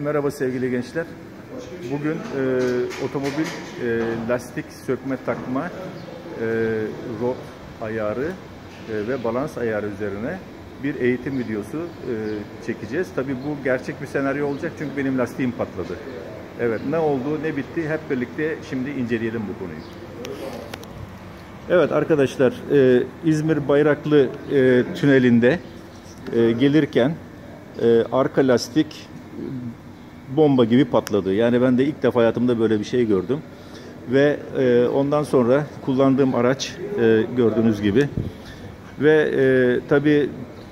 Merhaba sevgili gençler. Bugün otomobil lastik sökme takma rot ayarı ve balans ayarı üzerine bir eğitim videosu çekeceğiz. Tabii bu gerçek bir senaryo olacak çünkü benim lastiğim patladı. Evet, ne oldu ne bitti hep birlikte şimdi inceleyelim bu konuyu. Evet arkadaşlar, İzmir Bayraklı tünelinde gelirken arka lastik bomba gibi patladı. Yani ben de ilk defa hayatımda böyle bir şey gördüm. Ve ondan sonra kullandığım araç gördüğünüz gibi. Ve tabii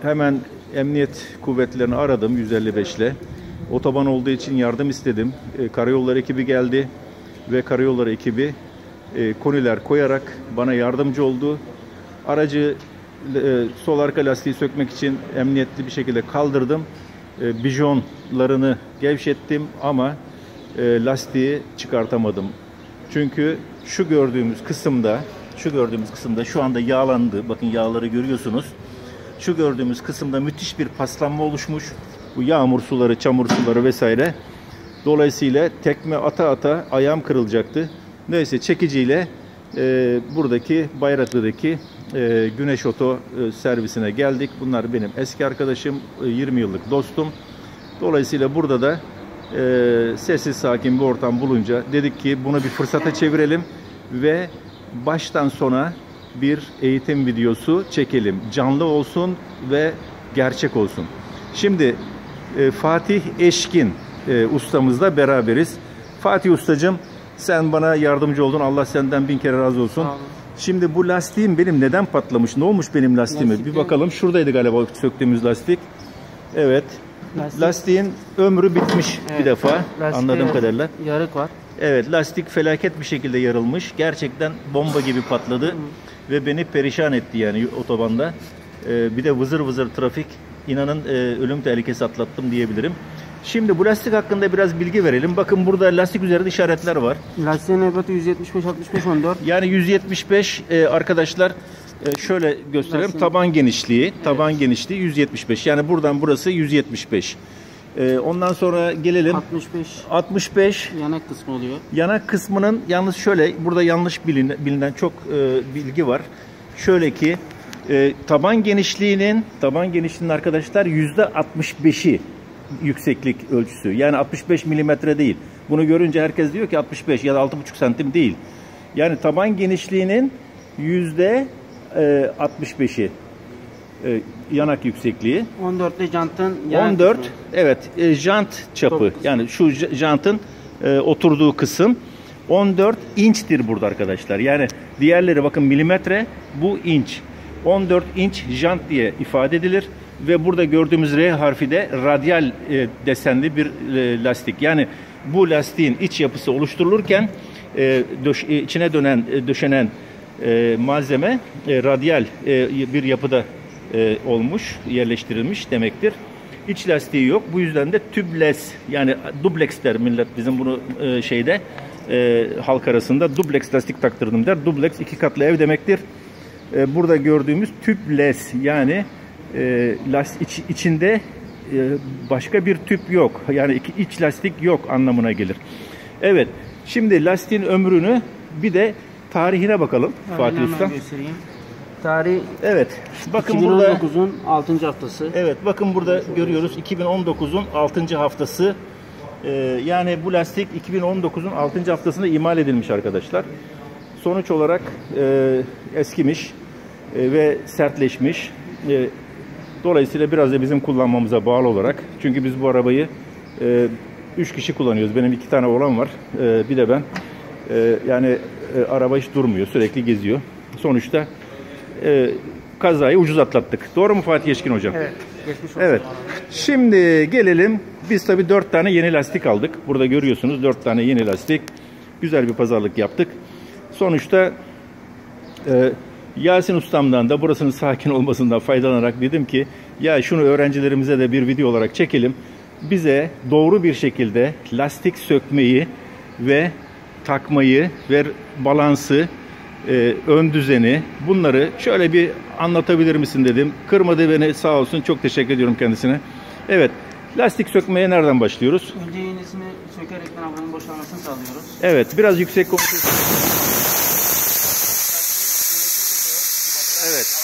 hemen emniyet kuvvetlerini aradım 155 ile. Otoban olduğu için yardım istedim. Karayolları ekibi geldi ve karayolları ekibi koniler koyarak bana yardımcı oldu. Aracı sol arka lastiği sökmek için emniyetli bir şekilde kaldırdım. Bijonlarını gevşettim ama lastiği çıkartamadım. Çünkü şu gördüğümüz kısımda şu anda yağlandı. Bakın yağları görüyorsunuz. Şu gördüğümüz kısımda müthiş bir paslanma oluşmuş. Bu yağmur suları, çamur suları vesaire. Dolayısıyla tekme ata ata ayağım kırılacaktı. Neyse çekiciyle buradaki Bayraklı'daki Güneş Oto servisine geldik. Bunlar benim eski arkadaşım, 20 yıllık dostum. Dolayısıyla burada da sessiz sakin bir ortam bulunca dedik ki bunu bir fırsata çevirelim ve baştan sona bir eğitim videosu çekelim. Canlı olsun ve gerçek olsun. Şimdi Fatih Eşkin ustamızla beraberiz. Fatih ustacığım, sen bana yardımcı oldun. Allah senden bin kere razı olsun. Şimdi bu lastiğim benim neden patlamış? Ne olmuş benim lastiğime? Bir bakalım. Şuradaydı galiba söktüğümüz lastik. Evet. Lastiğin ömrü bitmiş bir defa. Anladığım kadarıyla. Yarık var. Evet, lastik felaket bir şekilde yarılmış. Gerçekten bomba gibi patladı. Ve beni perişan etti yani otobanda. Bir de vızır vızır trafik. İnanın ölüm tehlikesi atlattım diyebilirim. Şimdi bu lastik hakkında biraz bilgi verelim. Bakın burada lastik üzerinde işaretler var. Lastiğin ebatı 175 65 14. Yani 175 arkadaşlar şöyle gösterelim. Taban genişliği, evet. Taban genişliği 175. Yani buradan burası 175. Ondan sonra gelelim 65 yanak kısmı oluyor. Yanak kısmının yalnız şöyle burada yanlış bilinen çok bilgi var. Şöyle ki taban genişliğinin arkadaşlar %65'i yükseklik ölçüsü. Yani 65 milimetre değil. Bunu görünce herkes diyor ki 65 ya da 6,5 santim değil. Yani taban genişliğinin %65'i yanak yüksekliği. 14 de jantın 14 kısmı. Evet, jant çapı. Yani şu jantın oturduğu kısım 14 inçtir burada arkadaşlar. Yani diğerleri bakın milimetre, bu inç. 14 inç jant diye ifade edilir. Ve burada gördüğümüz R harfi de radyal desenli bir lastik. Yani bu lastiğin iç yapısı oluşturulurken içine döşenen malzeme radyal bir yapıda olmuş, yerleştirilmiş demektir. İç lastiği yok. Bu yüzden de tübles, yani dubleks der millet bizim bunu şeyde halk arasında dubleks lastik taktırdım der. Dubleks iki katlı ev demektir. Burada gördüğümüz tübles yani içinde başka bir tüp yok. Yani iç lastik yok anlamına gelir. Evet. Şimdi lastiğin ömrünü bir de tarihine bakalım Fatih Usta. Tarih. Evet. Bakın 2019'un 6. haftası. Evet. Bakın burada görüyoruz 2019'un 6. haftası. Yani bu lastik 2019'un 6. haftasında imal edilmiş arkadaşlar. Sonuç olarak eskimiş ve sertleşmiş. Dolayısıyla biraz da bizim kullanmamıza bağlı olarak. Çünkü biz bu arabayı 3 kişi kullanıyoruz. Benim 2 tane oğlan var. Bir de ben. Yani araba hiç durmuyor. Sürekli geziyor. Sonuçta kazayı ucuz atlattık. Doğru mu Fatih Eşkin hocam? Evet. Geçmiş olsun. Evet. Şimdi gelelim. Biz tabii 4 tane yeni lastik aldık. Burada görüyorsunuz 4 tane yeni lastik. Güzel bir pazarlık yaptık. Sonuçta Yasin ustamdan da burasının sakin olmasından faydalanarak dedim ki ya şunu öğrencilerimize de bir video olarak çekelim. Bize doğru bir şekilde lastik sökmeyi ve takmayı ve balansı, ön düzeni bunları şöyle bir anlatabilir misin dedim. Kırmadı beni sağ olsun, çok teşekkür ediyorum kendisine. Evet, Lastik sökmeye nereden başlıyoruz? Önce iğnesini sökerekten havanın boşalmasını sağlıyoruz. Evet, biraz yüksek konuşuruz. Evet.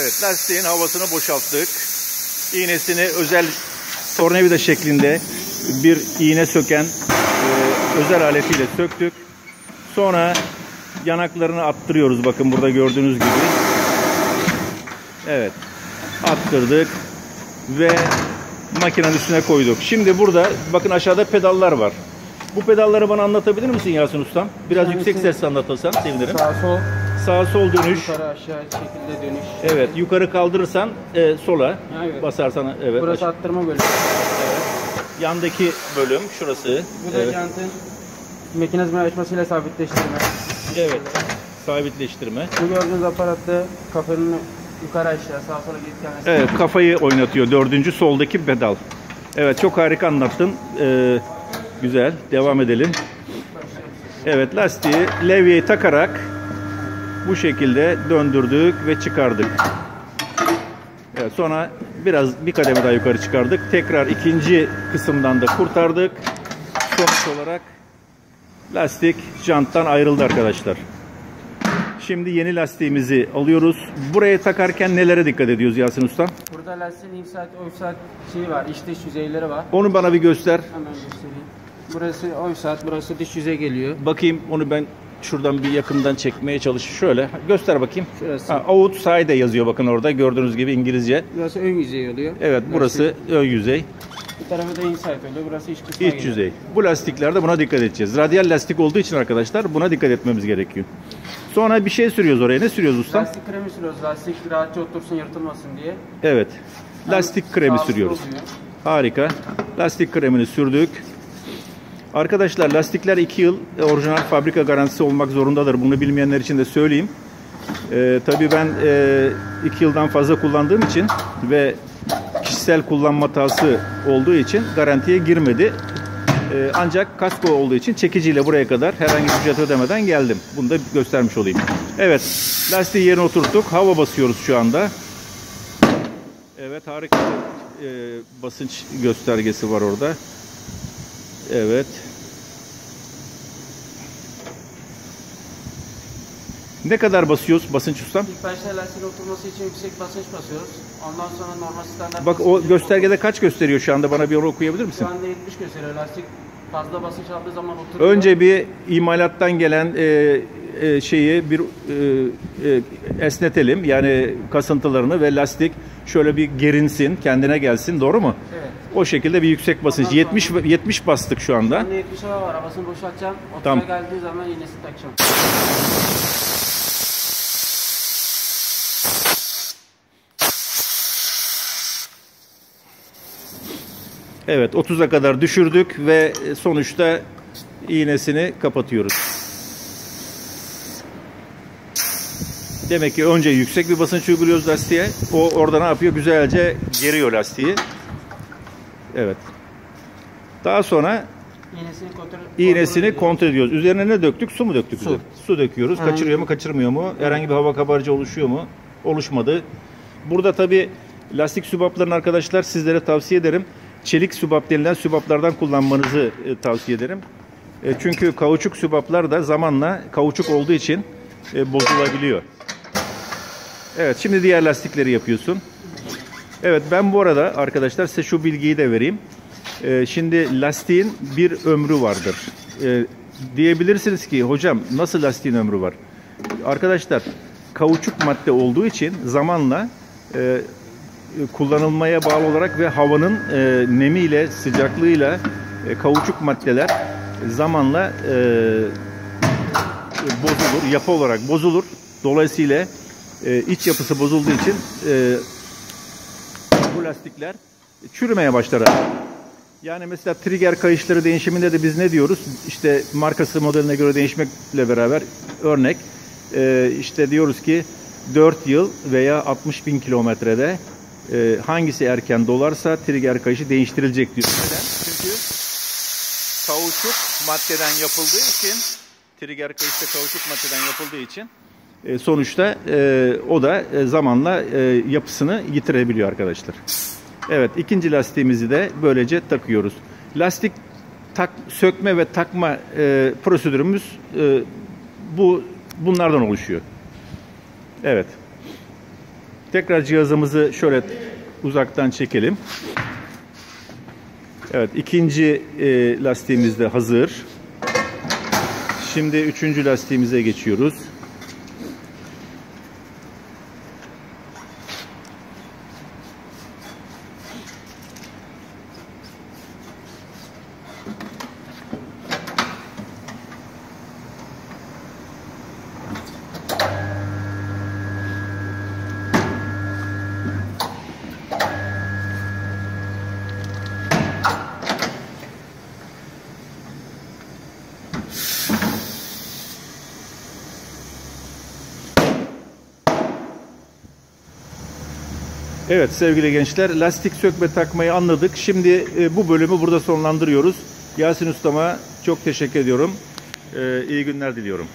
Evet, lastiğin havasını boşalttık. İğnesini özel tornavida şeklinde bir iğne söken özel aletiyle söktük. Sonra yanaklarını attırıyoruz. Bakın burada gördüğünüz gibi. Evet. Attırdık ve makinenin üstüne koyduk. Şimdi burada bakın aşağıda pedallar var. Bu pedalları bana anlatabilir misin Yasin Ustam? Biraz yüksek sesle anlatırsan sevinirim. Sağ sol. Sağ sol dönüş. Yukarı aşağı şekilde dönüş. Evet, yukarı kaldırırsan sola Evet. basarsan evet. Burası attırma bölümü. Evet. Yandaki bölüm şurası. Bu da jantın mekanizma açmasıyla sabitleştirme. Evet. Sabitleştirme. Bu gördüğünüz aparatta kafanın yukarı aşağı sağa sola gidip gelmesi. Evet, kafayı oynatıyor. Dördüncü soldaki pedal. Evet, çok harika anlattın. Güzel. Devam edelim. Evet, lastiği levyeyi takarak bu şekilde döndürdük ve çıkardık. Evet, sonra bir kademe daha yukarı çıkardık. Tekrar ikinci kısımdan da kurtardık. Sonuç olarak lastik janttan ayrıldı arkadaşlar. Şimdi yeni lastiğimizi alıyoruz. Buraya takarken nelere dikkat ediyoruz Yasin Usta? Burada lastiğin imsat, oysaat şeyi var, iç dış yüzeyleri var. Onu bana bir göster. Hemen göstereyim. Burası oysaat, burası dış yüzey geliyor. Bakayım, onu ben şuradan bir yakından çekmeye çalışayım. Şöyle göster bakayım. Şurası. Outside yazıyor bakın orada gördüğünüz gibi İngilizce. Burası ön yüzey oluyor. Evet, burası ön yüzey. Bu tarafı da inside oluyor. Burası iç kısmı. İç yüzey. Bu lastiklerde buna dikkat edeceğiz. Radyal lastik olduğu için arkadaşlar buna dikkat etmemiz gerekiyor. Sonra bir şey sürüyoruz oraya. Ne sürüyoruz usta? Lastik kremi sürüyoruz. Lastik rahatça otursun, yırtılmasın diye. Evet. Lastik kremi sürüyoruz. Harika. Lastik kremini sürdük. Arkadaşlar lastikler 2 yıl orijinal fabrika garantisi olmak zorundadır. Bunu bilmeyenler için de söyleyeyim. Tabii ben 2 yıldan fazla kullandığım için ve kişisel kullanma hatası olduğu için garantiye girmedi. Ancak kasko olduğu için çekiciyle buraya kadar herhangi bir ücret ödemeden geldim. Bunu da göstermiş olayım. Evet, lastiği yerine oturttuk. Hava basıyoruz şu anda. Evet, harika bir basınç göstergesi var orada. Evet. Ne kadar basıyoruz basınç ustam? İlk başta lastiğin oturması için yüksek basınç basıyoruz. Ondan sonra normal standart Bak o göstergede kaç gösteriyor şu anda? Bana bir onu okuyabilir misin? Şu anda 70 gösteriyor. Lastik fazla basınç aldığı zaman oturuyor. Önce bir imalattan gelen şeyi bir esnetelim. Yani kasıntılarını ve lastik şöyle bir gerinsin, kendine gelsin. Doğru mu? Evet. O şekilde bir yüksek basınç. 70 bastık şu anda. Ben de 70 hava var. Havasını boşaltacağım. Otura Tamam. geldiği zaman iğnesini takacağım. Evet, 30'a kadar düşürdük ve sonuçta iğnesini kapatıyoruz. Demek ki önce yüksek bir basınç uyguluyoruz lastiğe. O orada ne yapıyor? Güzelce geriyor lastiği. Evet. Daha sonra iğnesini kontrol ediyoruz. Üzerine ne döktük? Su mu döktük? Su. Su döküyoruz. Aynen. Kaçırıyor mu, kaçırmıyor mu? Herhangi bir hava kabarcığı oluşuyor mu? Oluşmadı. Burada tabi lastik sübaplarını arkadaşlar sizlere tavsiye ederim. Çelik sübap denilen sübaplardan kullanmanızı tavsiye ederim. Çünkü kauçuk sübaplar da zamanla kauçuk olduğu için bozulabiliyor. Evet, şimdi diğer lastikleri yapıyorsun. Evet, ben bu arada arkadaşlar size şu bilgiyi de vereyim. Şimdi lastiğin bir ömrü vardır. Diyebilirsiniz ki hocam nasıl lastiğin ömrü var? Arkadaşlar kauçuk madde olduğu için zamanla kullanılmaya bağlı olarak ve havanın nemiyle, sıcaklığıyla kauçuk maddeler zamanla bozulur, yapı olarak bozulur. Dolayısıyla iç yapısı bozulduğu için bu lastikler çürümeye başlar. Yani mesela trigger kayışları değişiminde de biz ne diyoruz? İşte markası modeline göre değişmekle beraber örnek işte diyoruz ki 4 yıl veya 60.000 kilometrede hangisi erken dolarsa trigger kayışı değiştirilecek diyor. Neden? Çünkü kauçuk maddeden yapıldığı için trigger kayışı kauçuk maddeden yapıldığı için Sonuçta o da zamanla yapısını yitirebiliyor arkadaşlar. Evet, ikinci lastiğimizi de böylece takıyoruz. Lastik sökme ve takma prosedürümüz bunlardan oluşuyor. Evet. Tekrar cihazımızı şöyle uzaktan çekelim. Evet, ikinci lastiğimiz de hazır. Şimdi üçüncü lastiğimize geçiyoruz. Evet sevgili gençler, lastik sökme takmayı anladık. Şimdi bu bölümü burada sonlandırıyoruz. Yasin Usta'ma çok teşekkür ediyorum. İyi günler diliyorum.